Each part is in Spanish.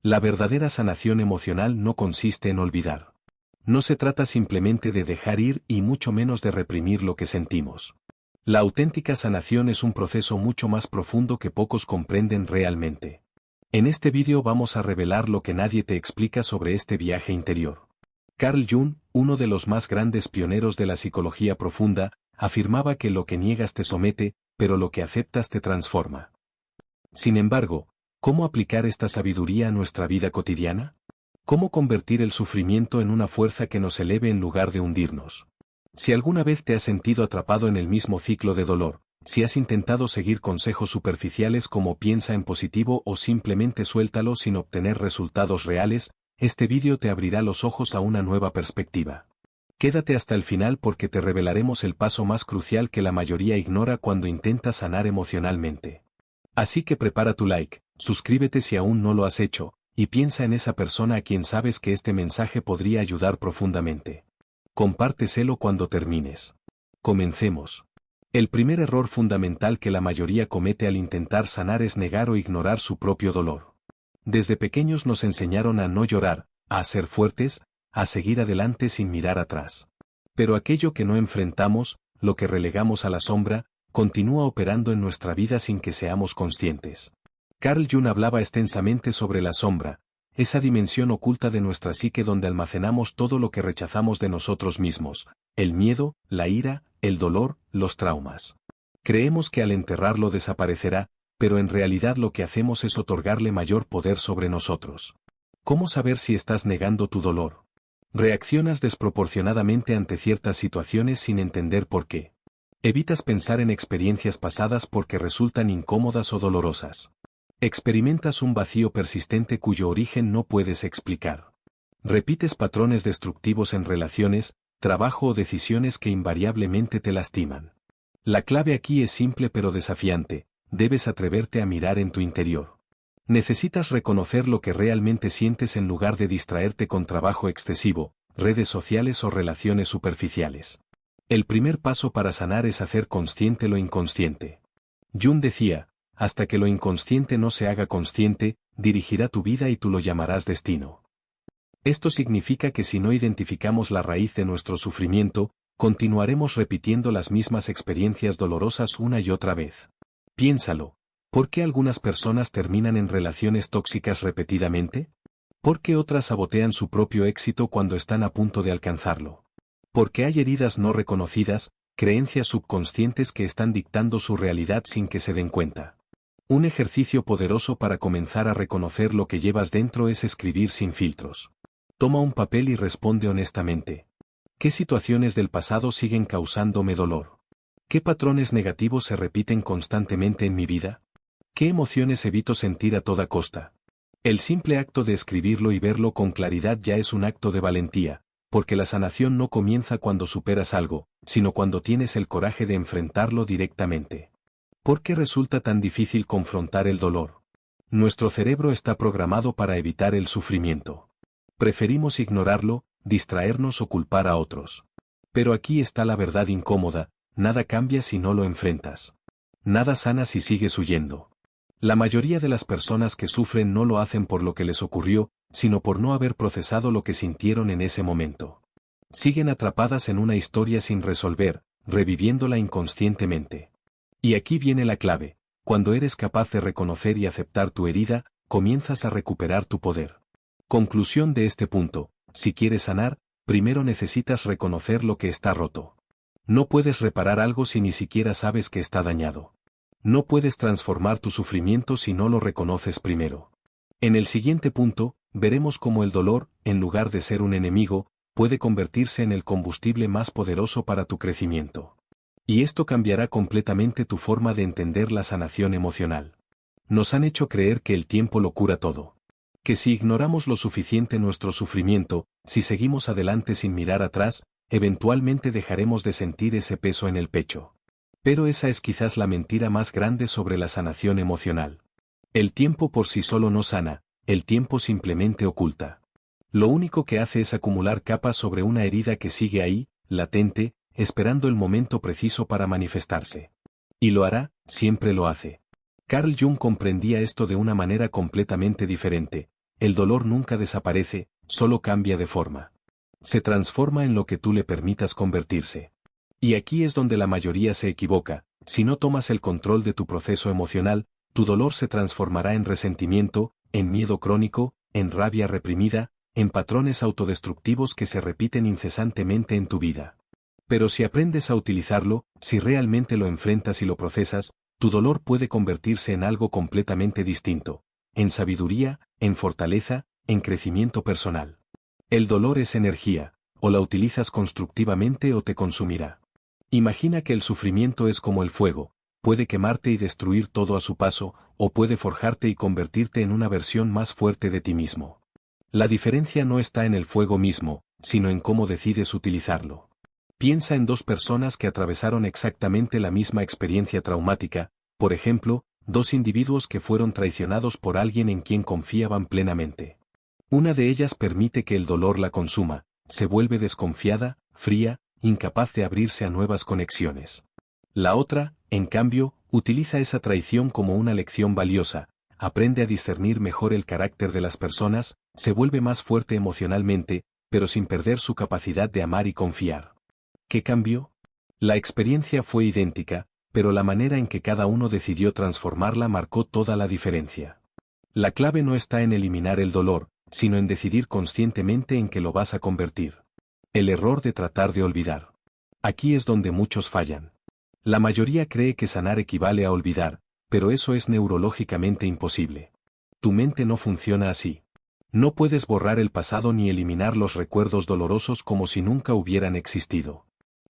La verdadera sanación emocional no consiste en olvidar. No se trata simplemente de dejar ir y mucho menos de reprimir lo que sentimos. La auténtica sanación es un proceso mucho más profundo que pocos comprenden realmente. En este vídeo vamos a revelar lo que nadie te explica sobre este viaje interior. Carl Jung, uno de los más grandes pioneros de la psicología profunda, afirmaba que lo que niegas te somete, pero lo que aceptas te transforma. Sin embargo, ¿cómo aplicar esta sabiduría a nuestra vida cotidiana? ¿Cómo convertir el sufrimiento en una fuerza que nos eleve en lugar de hundirnos? Si alguna vez te has sentido atrapado en el mismo ciclo de dolor, si has intentado seguir consejos superficiales como piensa en positivo o simplemente suéltalo sin obtener resultados reales, este vídeo te abrirá los ojos a una nueva perspectiva. Quédate hasta el final porque te revelaremos el paso más crucial que la mayoría ignora cuando intenta sanar emocionalmente. Así que prepara tu like, suscríbete si aún no lo has hecho, y piensa en esa persona a quien sabes que este mensaje podría ayudar profundamente. Compárteselo cuando termines. Comencemos. El primer error fundamental que la mayoría comete al intentar sanar es negar o ignorar su propio dolor. Desde pequeños nos enseñaron a no llorar, a ser fuertes, a seguir adelante sin mirar atrás. Pero aquello que no enfrentamos, lo que relegamos a la sombra, continúa operando en nuestra vida sin que seamos conscientes. Carl Jung hablaba extensamente sobre la sombra, esa dimensión oculta de nuestra psique donde almacenamos todo lo que rechazamos de nosotros mismos, el miedo, la ira, el dolor, los traumas. Creemos que al enterrarlo desaparecerá, pero en realidad lo que hacemos es otorgarle mayor poder sobre nosotros. ¿Cómo saber si estás negando tu dolor? Reaccionas desproporcionadamente ante ciertas situaciones sin entender por qué. Evitas pensar en experiencias pasadas porque resultan incómodas o dolorosas. Experimentas un vacío persistente cuyo origen no puedes explicar. Repites patrones destructivos en relaciones, trabajo o decisiones que invariablemente te lastiman. La clave aquí es simple pero desafiante, debes atreverte a mirar en tu interior. Necesitas reconocer lo que realmente sientes en lugar de distraerte con trabajo excesivo, redes sociales o relaciones superficiales. El primer paso para sanar es hacer consciente lo inconsciente. Jung decía, hasta que lo inconsciente no se haga consciente, dirigirá tu vida y tú lo llamarás destino. Esto significa que si no identificamos la raíz de nuestro sufrimiento, continuaremos repitiendo las mismas experiencias dolorosas una y otra vez. Piénsalo. ¿Por qué algunas personas terminan en relaciones tóxicas repetidamente? ¿Por qué otras sabotean su propio éxito cuando están a punto de alcanzarlo? Porque hay heridas no reconocidas, creencias subconscientes que están dictando su realidad sin que se den cuenta. Un ejercicio poderoso para comenzar a reconocer lo que llevas dentro es escribir sin filtros. Toma un papel y responde honestamente. ¿Qué situaciones del pasado siguen causándome dolor? ¿Qué patrones negativos se repiten constantemente en mi vida? ¿Qué emociones evito sentir a toda costa? El simple acto de escribirlo y verlo con claridad ya es un acto de valentía, porque la sanación no comienza cuando superas algo, sino cuando tienes el coraje de enfrentarlo directamente. ¿Por qué resulta tan difícil confrontar el dolor? Nuestro cerebro está programado para evitar el sufrimiento. Preferimos ignorarlo, distraernos o culpar a otros. Pero aquí está la verdad incómoda, nada cambia si no lo enfrentas. Nada sana si sigues huyendo. La mayoría de las personas que sufren no lo hacen por lo que les ocurrió, sino por no haber procesado lo que sintieron en ese momento. Siguen atrapadas en una historia sin resolver, reviviéndola inconscientemente. Y aquí viene la clave, cuando eres capaz de reconocer y aceptar tu herida, comienzas a recuperar tu poder. Conclusión de este punto, si quieres sanar, primero necesitas reconocer lo que está roto. No puedes reparar algo si ni siquiera sabes que está dañado. No puedes transformar tu sufrimiento si no lo reconoces primero. En el siguiente punto, veremos cómo el dolor, en lugar de ser un enemigo, puede convertirse en el combustible más poderoso para tu crecimiento. Y esto cambiará completamente tu forma de entender la sanación emocional. Nos han hecho creer que el tiempo lo cura todo. Que si ignoramos lo suficiente nuestro sufrimiento, si seguimos adelante sin mirar atrás, eventualmente dejaremos de sentir ese peso en el pecho. Pero esa es quizás la mentira más grande sobre la sanación emocional. El tiempo por sí solo no sana, el tiempo simplemente oculta. Lo único que hace es acumular capas sobre una herida que sigue ahí, latente, esperando el momento preciso para manifestarse. Y lo hará, siempre lo hace. Carl Jung comprendía esto de una manera completamente diferente. el dolor nunca desaparece, solo cambia de forma. Se transforma en lo que tú le permitas convertirse. Y aquí es donde la mayoría se equivoca: si no tomas el control de tu proceso emocional, tu dolor se transformará en resentimiento, en miedo crónico, en rabia reprimida, en patrones autodestructivos que se repiten incesantemente en tu vida. Pero si aprendes a utilizarlo, si realmente lo enfrentas y lo procesas, tu dolor puede convertirse en algo completamente distinto: en sabiduría, en fortaleza, en crecimiento personal. El dolor es energía, o la utilizas constructivamente o te consumirá. Imagina que el sufrimiento es como el fuego: puede quemarte y destruir todo a su paso, o puede forjarte y convertirte en una versión más fuerte de ti mismo. La diferencia no está en el fuego mismo, sino en cómo decides utilizarlo. Piensa en dos personas que atravesaron exactamente la misma experiencia traumática, por ejemplo, dos individuos que fueron traicionados por alguien en quien confiaban plenamente. Una de ellas permite que el dolor la consuma, se vuelve desconfiada, fría, incapaz de abrirse a nuevas conexiones. La otra, en cambio, utiliza esa traición como una lección valiosa, aprende a discernir mejor el carácter de las personas, se vuelve más fuerte emocionalmente, pero sin perder su capacidad de amar y confiar. ¿Qué cambió? La experiencia fue idéntica, pero la manera en que cada uno decidió transformarla marcó toda la diferencia. La clave no está en eliminar el dolor, sino en decidir conscientemente en qué lo vas a convertir. El error de tratar de olvidar. Aquí es donde muchos fallan. La mayoría cree que sanar equivale a olvidar, pero eso es neurológicamente imposible. Tu mente no funciona así. No puedes borrar el pasado ni eliminar los recuerdos dolorosos como si nunca hubieran existido.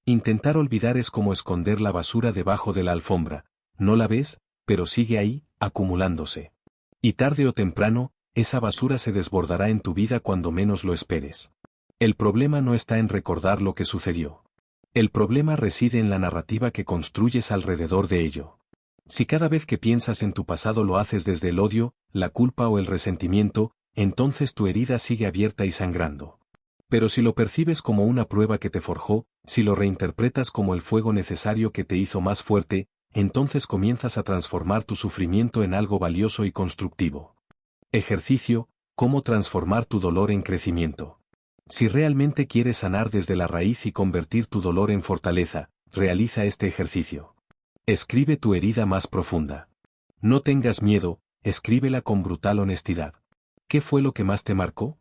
Intentar olvidar es como esconder la basura debajo de la alfombra: no la ves, pero sigue ahí, acumulándose. Y tarde o temprano, esa basura se desbordará en tu vida cuando menos lo esperes. El problema no está en recordar lo que sucedió. El problema reside en la narrativa que construyes alrededor de ello. Si cada vez que piensas en tu pasado lo haces desde el odio, la culpa o el resentimiento, entonces tu herida sigue abierta y sangrando. Pero si lo percibes como una prueba que te forjó, si lo reinterpretas como el fuego necesario que te hizo más fuerte, entonces comienzas a transformar tu sufrimiento en algo valioso y constructivo. Ejercicio: ¿cómo transformar tu dolor en crecimiento? Si realmente quieres sanar desde la raíz y convertir tu dolor en fortaleza, realiza este ejercicio. Escribe tu herida más profunda. No tengas miedo, escríbela con brutal honestidad. ¿Qué fue lo que más te marcó?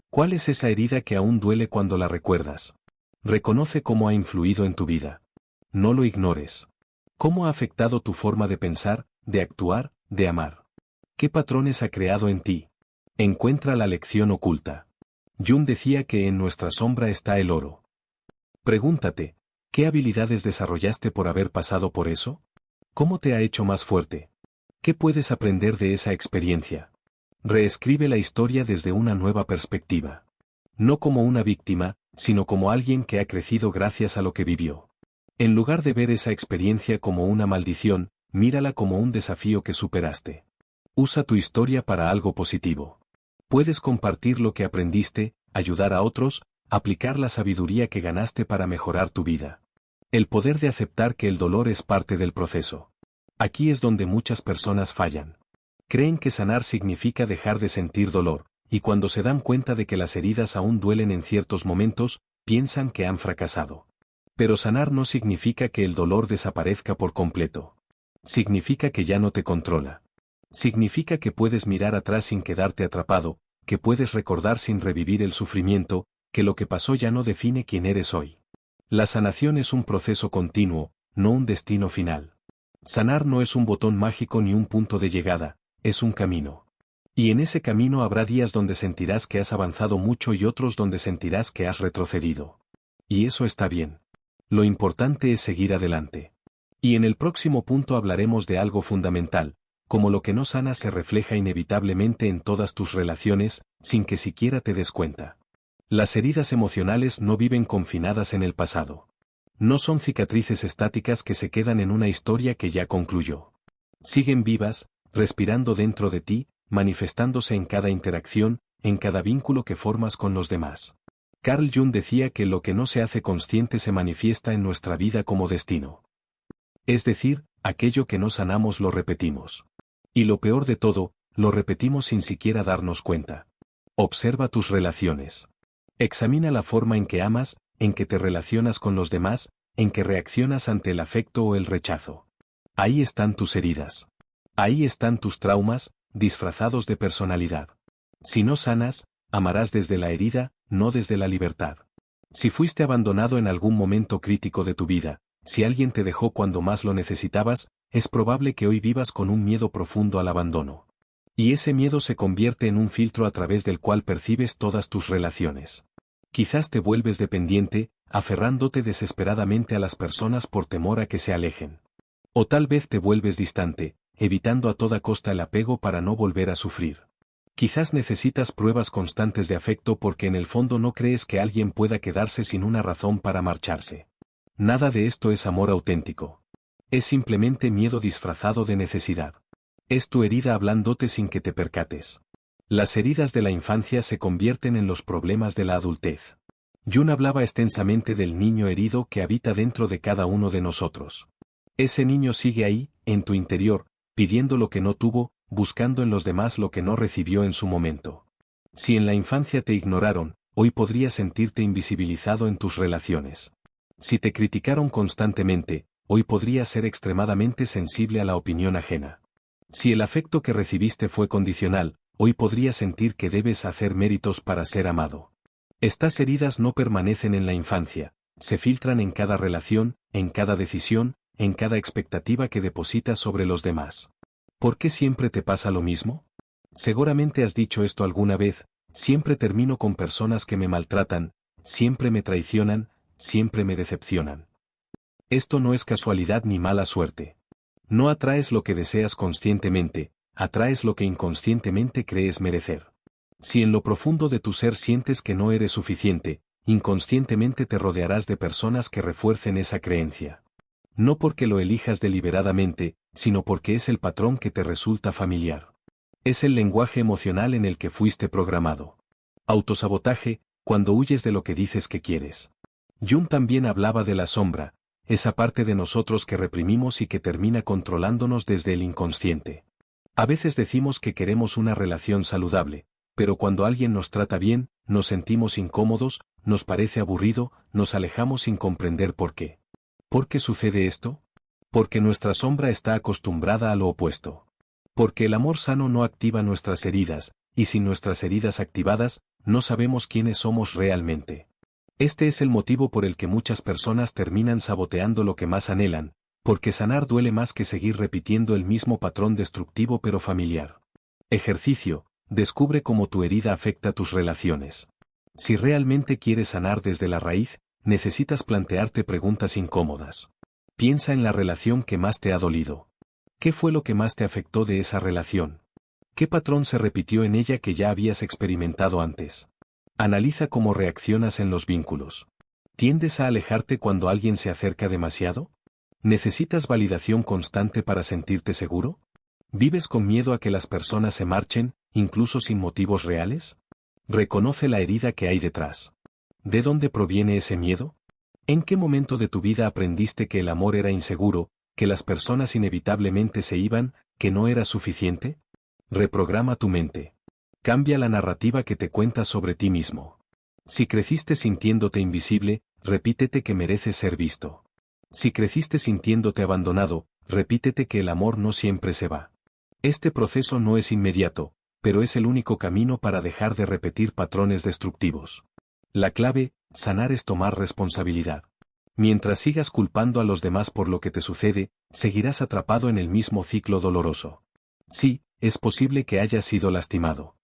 ¿Cuál es esa herida que aún duele cuando la recuerdas? Reconoce cómo ha influido en tu vida. No lo ignores. ¿Cómo ha afectado tu forma de pensar, de actuar, de amar? ¿Qué patrones ha creado en ti? Encuentra la lección oculta. Jung decía que en nuestra sombra está el oro. Pregúntate: ¿qué habilidades desarrollaste por haber pasado por eso? ¿Cómo te ha hecho más fuerte? ¿Qué puedes aprender de esa experiencia? Reescribe la historia desde una nueva perspectiva. No como una víctima, sino como alguien que ha crecido gracias a lo que vivió. En lugar de ver esa experiencia como una maldición, mírala como un desafío que superaste. Usa tu historia para algo positivo. Puedes compartir lo que aprendiste, ayudar a otros, aplicar la sabiduría que ganaste para mejorar tu vida. El poder de aceptar que el dolor es parte del proceso. Aquí es donde muchas personas fallan. Creen que sanar significa dejar de sentir dolor, y cuando se dan cuenta de que las heridas aún duelen en ciertos momentos, piensan que han fracasado. Pero sanar no significa que el dolor desaparezca por completo. Significa que ya no te controla. Significa que puedes mirar atrás sin quedarte atrapado, que puedes recordar sin revivir el sufrimiento, que lo que pasó ya no define quién eres hoy. La sanación es un proceso continuo, no un destino final. Sanar no es un botón mágico ni un punto de llegada, es un camino. Y en ese camino habrá días donde sentirás que has avanzado mucho y otros donde sentirás que has retrocedido. Y eso está bien. Lo importante es seguir adelante. Y en el próximo punto hablaremos de algo fundamental: como lo que no sana se refleja inevitablemente en todas tus relaciones, sin que siquiera te des cuenta. Las heridas emocionales no viven confinadas en el pasado. No son cicatrices estáticas que se quedan en una historia que ya concluyó. Siguen vivas, respirando dentro de ti, manifestándose en cada interacción, en cada vínculo que formas con los demás. Carl Jung decía que lo que no se hace consciente se manifiesta en nuestra vida como destino. Es decir, aquello que no sanamos lo repetimos. Y lo peor de todo, lo repetimos sin siquiera darnos cuenta. Observa tus relaciones. Examina la forma en que amas, en que te relacionas con los demás, en que reaccionas ante el afecto o el rechazo. Ahí están tus heridas. Ahí están tus traumas, disfrazados de personalidad. Si no sanas, amarás desde la herida, no desde la libertad. Si fuiste abandonado en algún momento crítico de tu vida, si alguien te dejó cuando más lo necesitabas, es probable que hoy vivas con un miedo profundo al abandono. Y ese miedo se convierte en un filtro a través del cual percibes todas tus relaciones. Quizás te vuelves dependiente, aferrándote desesperadamente a las personas por temor a que se alejen. O tal vez te vuelves distante, evitando a toda costa el apego para no volver a sufrir. Quizás necesitas pruebas constantes de afecto porque en el fondo no crees que alguien pueda quedarse sin una razón para marcharse. Nada de esto es amor auténtico. Es simplemente miedo disfrazado de necesidad. Es tu herida hablándote sin que te percates. Las heridas de la infancia se convierten en los problemas de la adultez. Jung hablaba extensamente del niño herido que habita dentro de cada uno de nosotros. Ese niño sigue ahí, en tu interior, pidiendo lo que no tuvo, buscando en los demás lo que no recibió en su momento. Si en la infancia te ignoraron, hoy podrías sentirte invisibilizado en tus relaciones. Si te criticaron constantemente, hoy podrías ser extremadamente sensible a la opinión ajena. Si el afecto que recibiste fue condicional, hoy podrías sentir que debes hacer méritos para ser amado. Estas heridas no permanecen en la infancia, se filtran en cada relación, en cada decisión, en cada expectativa que depositas sobre los demás. ¿Por qué siempre te pasa lo mismo? Seguramente has dicho esto alguna vez: siempre termino con personas que me maltratan, siempre me traicionan, siempre me decepcionan. Esto no es casualidad ni mala suerte. No atraes lo que deseas conscientemente, atraes lo que inconscientemente crees merecer. Si en lo profundo de tu ser sientes que no eres suficiente, inconscientemente te rodearás de personas que refuercen esa creencia. No porque lo elijas deliberadamente, sino porque es el patrón que te resulta familiar. Es el lenguaje emocional en el que fuiste programado. Autosabotaje, cuando huyes de lo que dices que quieres. Jung también hablaba de la sombra, esa parte de nosotros que reprimimos y que termina controlándonos desde el inconsciente. A veces decimos que queremos una relación saludable, pero cuando alguien nos trata bien, nos sentimos incómodos, nos parece aburrido, nos alejamos sin comprender por qué. ¿Por qué sucede esto? Porque nuestra sombra está acostumbrada a lo opuesto. Porque el amor sano no activa nuestras heridas, y sin nuestras heridas activadas, no sabemos quiénes somos realmente. Este es el motivo por el que muchas personas terminan saboteando lo que más anhelan, porque sanar duele más que seguir repitiendo el mismo patrón destructivo pero familiar. Ejercicio: descubre cómo tu herida afecta tus relaciones. Si realmente quieres sanar desde la raíz, necesitas plantearte preguntas incómodas. Piensa en la relación que más te ha dolido. ¿Qué fue lo que más te afectó de esa relación? ¿Qué patrón se repitió en ella que ya habías experimentado antes? Analiza cómo reaccionas en los vínculos. ¿Tiendes a alejarte cuando alguien se acerca demasiado? ¿Necesitas validación constante para sentirte seguro? ¿Vives con miedo a que las personas se marchen, incluso sin motivos reales? Reconoce la herida que hay detrás. ¿De dónde proviene ese miedo? ¿En qué momento de tu vida aprendiste que el amor era inseguro, que las personas inevitablemente se iban, que no era suficiente? Reprograma tu mente. Cambia la narrativa que te cuentas sobre ti mismo. Si creciste sintiéndote invisible, repítete que mereces ser visto. Si creciste sintiéndote abandonado, repítete que el amor no siempre se va. Este proceso no es inmediato, pero es el único camino para dejar de repetir patrones destructivos. La clave: sanar es tomar responsabilidad. Mientras sigas culpando a los demás por lo que te sucede, seguirás atrapado en el mismo ciclo doloroso. Sí, es posible que hayas sido lastimado.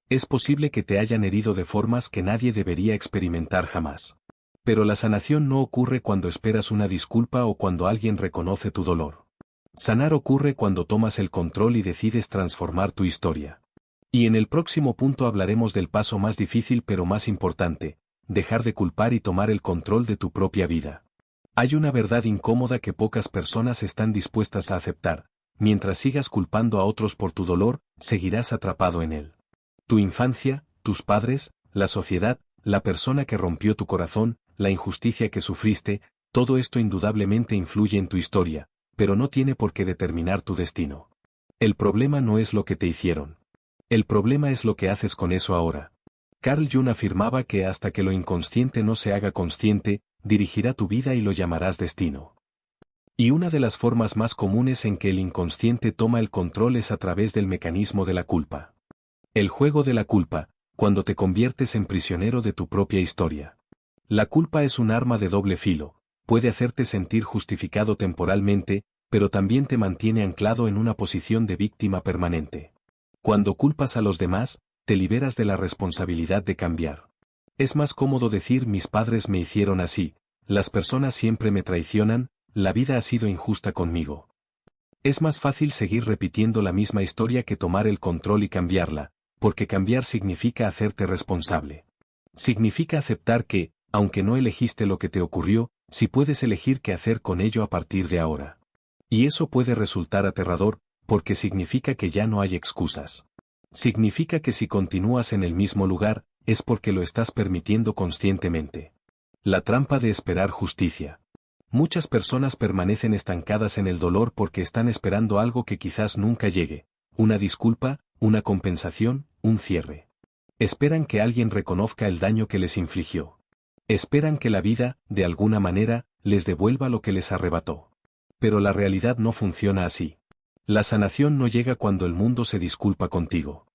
Es posible que te hayan herido de formas que nadie debería experimentar jamás. Pero la sanación no ocurre cuando esperas una disculpa o cuando alguien reconoce tu dolor. Sanar ocurre cuando tomas el control y decides transformar tu historia. Y en el próximo punto hablaremos del paso más difícil pero más importante: dejar de culpar y tomar el control de tu propia vida. Hay una verdad incómoda que pocas personas están dispuestas a aceptar: mientras sigas culpando a otros por tu dolor, seguirás atrapado en él. Tu infancia, tus padres, la sociedad, la persona que rompió tu corazón, la injusticia que sufriste, todo esto indudablemente influye en tu historia, pero no tiene por qué determinar tu destino. El problema no es lo que te hicieron. El problema es lo que haces con eso ahora. Carl Jung afirmaba que hasta que lo inconsciente no se haga consciente, dirigirá tu vida y lo llamarás destino. Y una de las formas más comunes en que el inconsciente toma el control es a través del mecanismo de la culpa. El juego de la culpa, cuando te conviertes en prisionero de tu propia historia. La culpa es un arma de doble filo, puede hacerte sentir justificado temporalmente, pero también te mantiene anclado en una posición de víctima permanente. Cuando culpas a los demás, te liberas de la responsabilidad de cambiar. Es más cómodo decir mis padres me hicieron así, las personas siempre me traicionan, la vida ha sido injusta conmigo. Es más fácil seguir repitiendo la misma historia que tomar el control y cambiarla, porque cambiar significa hacerte responsable. Significa aceptar que, aunque no elegiste lo que te ocurrió, sí puedes elegir qué hacer con ello a partir de ahora. Y eso puede resultar aterrador, porque significa que ya no hay excusas. Significa que si continúas en el mismo lugar, es porque lo estás permitiendo conscientemente. La trampa de esperar justicia. Muchas personas permanecen estancadas en el dolor porque están esperando algo que quizás nunca llegue, una disculpa, una compensación, un cierre. Esperan que alguien reconozca el daño que les infligió. Esperan que la vida, de alguna manera, les devuelva lo que les arrebató. Pero la realidad no funciona así. La sanación no llega cuando el mundo se disculpa contigo.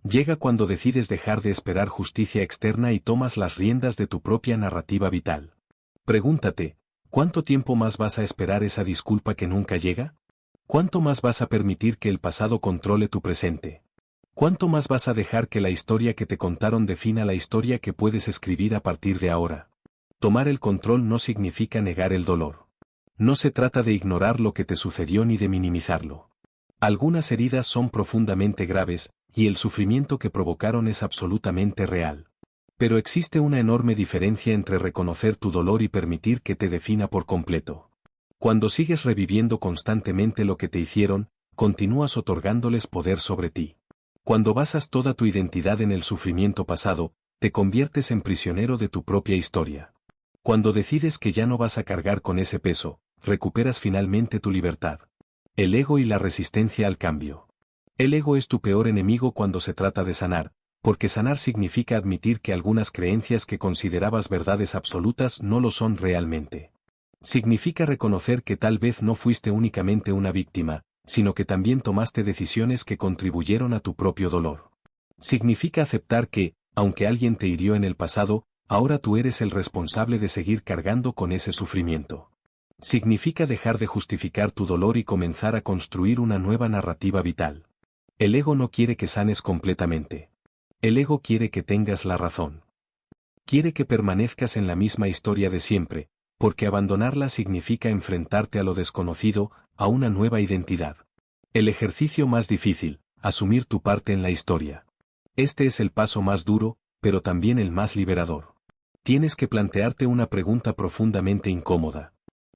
Llega cuando decides dejar de esperar justicia externa y tomas las riendas de tu propia narrativa vital. Pregúntate, ¿cuánto tiempo más vas a esperar esa disculpa que nunca llega? ¿Cuánto más vas a permitir que el pasado controle tu presente? ¿Cuánto más vas a dejar que la historia que te contaron defina la historia que puedes escribir a partir de ahora? Tomar el control no significa negar el dolor. No se trata de ignorar lo que te sucedió ni de minimizarlo. Algunas heridas son profundamente graves, y el sufrimiento que provocaron es absolutamente real. Pero existe una enorme diferencia entre reconocer tu dolor y permitir que te defina por completo. Cuando sigues reviviendo constantemente lo que te hicieron, continúas otorgándoles poder sobre ti. Cuando basas toda tu identidad en el sufrimiento pasado, te conviertes en prisionero de tu propia historia. Cuando decides que ya no vas a cargar con ese peso, recuperas finalmente tu libertad. El ego y la resistencia al cambio. El ego es tu peor enemigo cuando se trata de sanar, porque sanar significa admitir que algunas creencias que considerabas verdades absolutas no lo son realmente. Significa reconocer que tal vez no fuiste únicamente una víctima, sino que también tomaste decisiones que contribuyeron a tu propio dolor. Significa aceptar que, aunque alguien te hirió en el pasado, ahora tú eres el responsable de seguir cargando con ese sufrimiento. Significa dejar de justificar tu dolor y comenzar a construir una nueva narrativa vital. El ego no quiere que sanes completamente. El ego quiere que tengas la razón. Quiere que permanezcas en la misma historia de siempre, porque abandonarla significa enfrentarte a lo desconocido, a una nueva identidad. El ejercicio más difícil, asumir tu parte en la historia. Este es el paso más duro, pero también el más liberador. Tienes que plantearte una pregunta profundamente incómoda.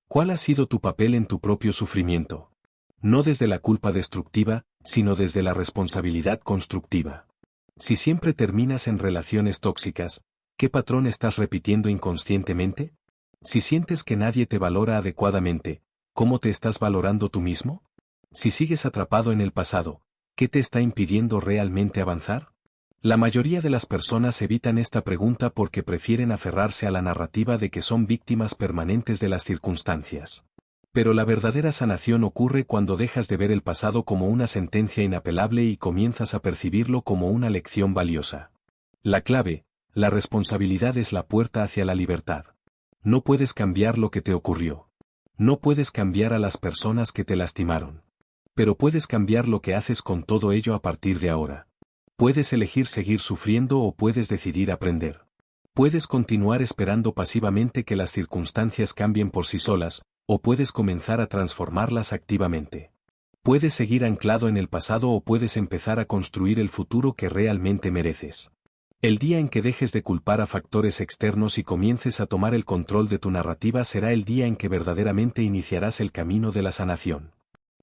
¿Cuál ha sido tu papel en tu propio sufrimiento? No desde la culpa destructiva, sino desde la responsabilidad constructiva. Si siempre terminas en relaciones tóxicas, ¿qué patrón estás repitiendo inconscientemente? Si sientes que nadie te valora adecuadamente, ¿cómo te estás valorando tú mismo? Si sigues atrapado en el pasado, ¿qué te está impidiendo realmente avanzar? La mayoría de las personas evitan esta pregunta porque prefieren aferrarse a la narrativa de que son víctimas permanentes de las circunstancias. Pero la verdadera sanación ocurre cuando dejas de ver el pasado como una sentencia inapelable y comienzas a percibirlo como una lección valiosa. La clave, la responsabilidad es la puerta hacia la libertad. No puedes cambiar lo que te ocurrió. No puedes cambiar a las personas que te lastimaron. Pero puedes cambiar lo que haces con todo ello a partir de ahora. Puedes elegir seguir sufriendo o puedes decidir aprender. Puedes continuar esperando pasivamente que las circunstancias cambien por sí solas, o puedes comenzar a transformarlas activamente. Puedes seguir anclado en el pasado o puedes empezar a construir el futuro que realmente mereces. El día en que dejes de culpar a factores externos y comiences a tomar el control de tu narrativa será el día en que verdaderamente iniciarás el camino de la sanación.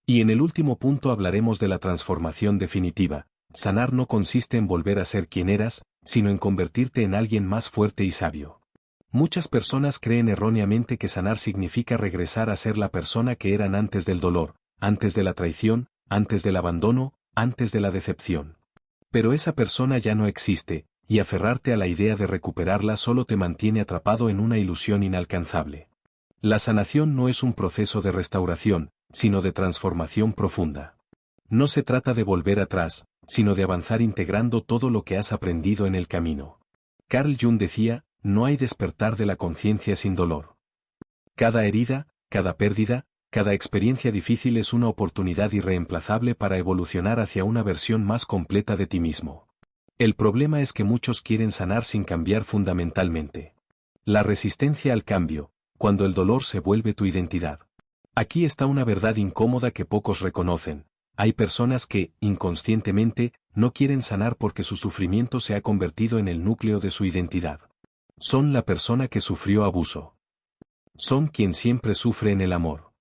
Y en el último punto hablaremos de la transformación definitiva. Sanar no consiste en volver a ser quien eras, sino en convertirte en alguien más fuerte y sabio. Muchas personas creen erróneamente que sanar significa regresar a ser la persona que eran antes del dolor, antes de la traición, antes del abandono, antes de la decepción. Pero esa persona ya no existe, y aferrarte a la idea de recuperarla solo te mantiene atrapado en una ilusión inalcanzable. La sanación no es un proceso de restauración, sino de transformación profunda. No se trata de volver atrás, sino de avanzar integrando todo lo que has aprendido en el camino. Carl Jung decía, no hay despertar de la conciencia sin dolor. Cada herida, cada pérdida, cada experiencia difícil es una oportunidad irreemplazable para evolucionar hacia una versión más completa de ti mismo. El problema es que muchos quieren sanar sin cambiar fundamentalmente. La resistencia al cambio, cuando el dolor se vuelve tu identidad. Aquí está una verdad incómoda que pocos reconocen. Hay personas que, inconscientemente, no quieren sanar porque su sufrimiento se ha convertido en el núcleo de su identidad. Son la persona que sufrió abuso. Son quien siempre sufre en el amor.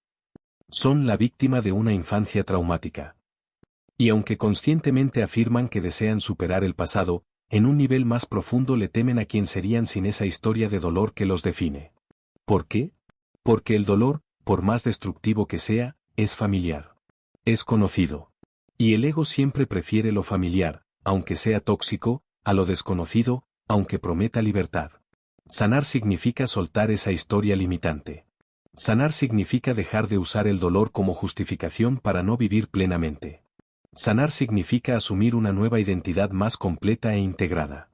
Son la víctima de una infancia traumática. Y aunque conscientemente afirman que desean superar el pasado, en un nivel más profundo le temen a quien serían sin esa historia de dolor que los define. ¿Por qué? Porque el dolor, por más destructivo que sea, es familiar. Es conocido. Y el ego siempre prefiere lo familiar, aunque sea tóxico, a lo desconocido, aunque prometa libertad. Sanar significa soltar esa historia limitante. Sanar significa dejar de usar el dolor como justificación para no vivir plenamente. Sanar significa asumir una nueva identidad más completa e integrada.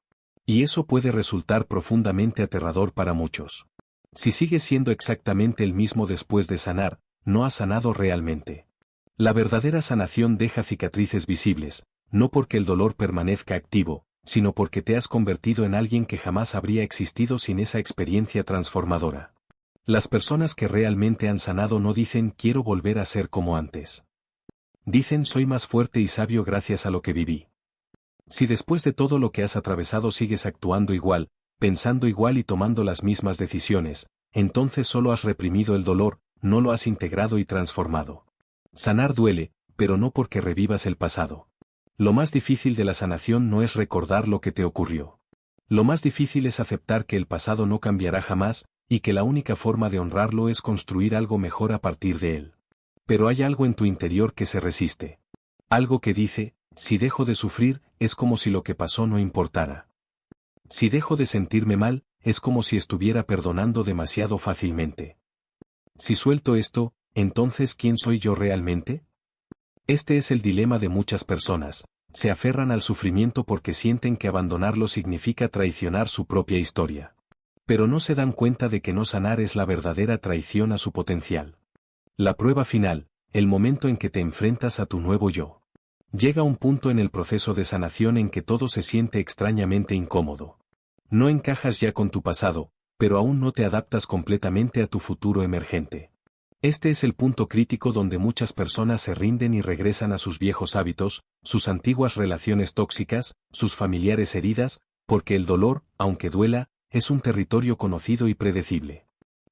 Y eso puede resultar profundamente aterrador para muchos. Si sigues siendo exactamente el mismo después de sanar, no has sanado realmente. La verdadera sanación deja cicatrices visibles, no porque el dolor permanezca activo, sino porque te has convertido en alguien que jamás habría existido sin esa experiencia transformadora. Las personas que realmente han sanado no dicen quiero volver a ser como antes. Dicen soy más fuerte y sabio gracias a lo que viví. Si después de todo lo que has atravesado sigues actuando igual, pensando igual y tomando las mismas decisiones, entonces solo has reprimido el dolor, no lo has integrado y transformado. Sanar duele, pero no porque revivas el pasado. Lo más difícil de la sanación no es recordar lo que te ocurrió. Lo más difícil es aceptar que el pasado no cambiará jamás, y que la única forma de honrarlo es construir algo mejor a partir de él. Pero hay algo en tu interior que se resiste. Algo que dice, si dejo de sufrir, es como si lo que pasó no importara. Si dejo de sentirme mal, es como si estuviera perdonando demasiado fácilmente. Si suelto esto, entonces ¿quién soy yo realmente? Este es el dilema de muchas personas. Se aferran al sufrimiento porque sienten que abandonarlo significa traicionar su propia historia. Pero no se dan cuenta de que no sanar es la verdadera traición a su potencial. La prueba final, el momento en que te enfrentas a tu nuevo yo. Llega un punto en el proceso de sanación en que todo se siente extrañamente incómodo. No encajas ya con tu pasado, pero aún no te adaptas completamente a tu futuro emergente. Este es el punto crítico donde muchas personas se rinden y regresan a sus viejos hábitos, sus antiguas relaciones tóxicas, sus familiares heridas, porque el dolor, aunque duela, es un territorio conocido y predecible.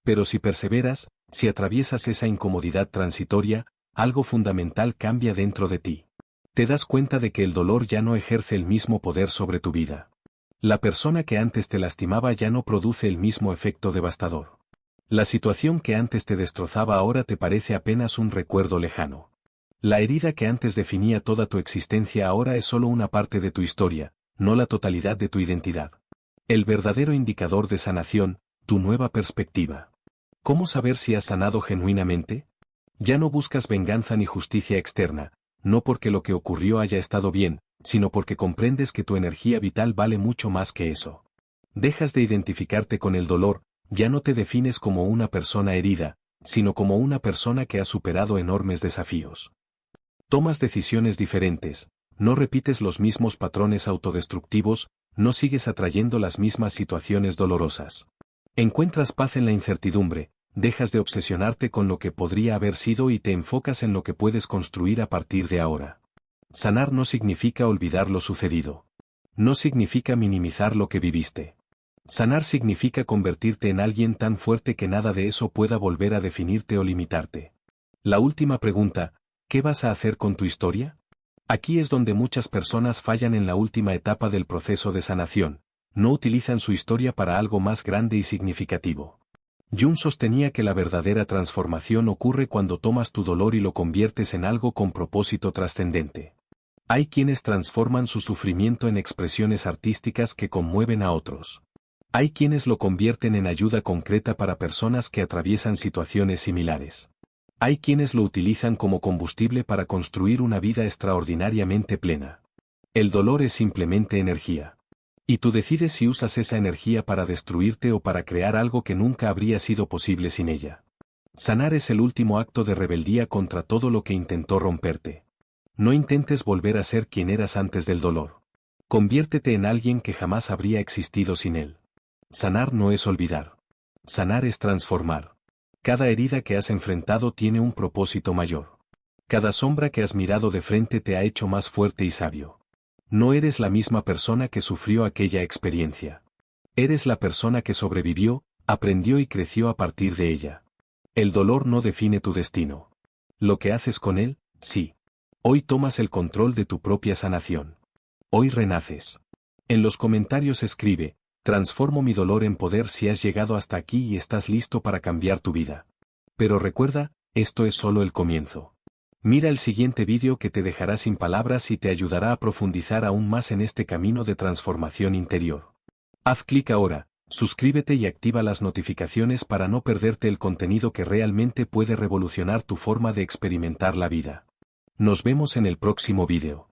Pero si perseveras, si atraviesas esa incomodidad transitoria, algo fundamental cambia dentro de ti. Te das cuenta de que el dolor ya no ejerce el mismo poder sobre tu vida. La persona que antes te lastimaba ya no produce el mismo efecto devastador. La situación que antes te destrozaba ahora te parece apenas un recuerdo lejano. La herida que antes definía toda tu existencia ahora es solo una parte de tu historia, no la totalidad de tu identidad. El verdadero indicador de sanación, tu nueva perspectiva. ¿Cómo saber si has sanado genuinamente? Ya no buscas venganza ni justicia externa, no porque lo que ocurrió haya estado bien, sino porque comprendes que tu energía vital vale mucho más que eso. Dejas de identificarte con el dolor, ya no te defines como una persona herida, sino como una persona que ha superado enormes desafíos. Tomas decisiones diferentes, no repites los mismos patrones autodestructivos, no sigues atrayendo las mismas situaciones dolorosas. Encuentras paz en la incertidumbre, dejas de obsesionarte con lo que podría haber sido y te enfocas en lo que puedes construir a partir de ahora. Sanar no significa olvidar lo sucedido. No significa minimizar lo que viviste. Sanar significa convertirte en alguien tan fuerte que nada de eso pueda volver a definirte o limitarte. La última pregunta, ¿qué vas a hacer con tu historia? Aquí es donde muchas personas fallan en la última etapa del proceso de sanación. No utilizan su historia para algo más grande y significativo. Jung sostenía que la verdadera transformación ocurre cuando tomas tu dolor y lo conviertes en algo con propósito trascendente. Hay quienes transforman su sufrimiento en expresiones artísticas que conmueven a otros. Hay quienes lo convierten en ayuda concreta para personas que atraviesan situaciones similares. Hay quienes lo utilizan como combustible para construir una vida extraordinariamente plena. El dolor es simplemente energía. Y tú decides si usas esa energía para destruirte o para crear algo que nunca habría sido posible sin ella. Sanar es el último acto de rebeldía contra todo lo que intentó romperte. No intentes volver a ser quien eras antes del dolor. Conviértete en alguien que jamás habría existido sin él. Sanar no es olvidar. Sanar es transformar. Cada herida que has enfrentado tiene un propósito mayor. Cada sombra que has mirado de frente te ha hecho más fuerte y sabio. No eres la misma persona que sufrió aquella experiencia. Eres la persona que sobrevivió, aprendió y creció a partir de ella. El dolor no define tu destino. Lo que haces con él, sí. Hoy tomas el control de tu propia sanación. Hoy renaces. En los comentarios escribe: transformo mi dolor en poder si has llegado hasta aquí y estás listo para cambiar tu vida. Pero recuerda, esto es solo el comienzo. Mira el siguiente vídeo que te dejará sin palabras y te ayudará a profundizar aún más en este camino de transformación interior. Haz clic ahora, suscríbete y activa las notificaciones para no perderte el contenido que realmente puede revolucionar tu forma de experimentar la vida. Nos vemos en el próximo vídeo.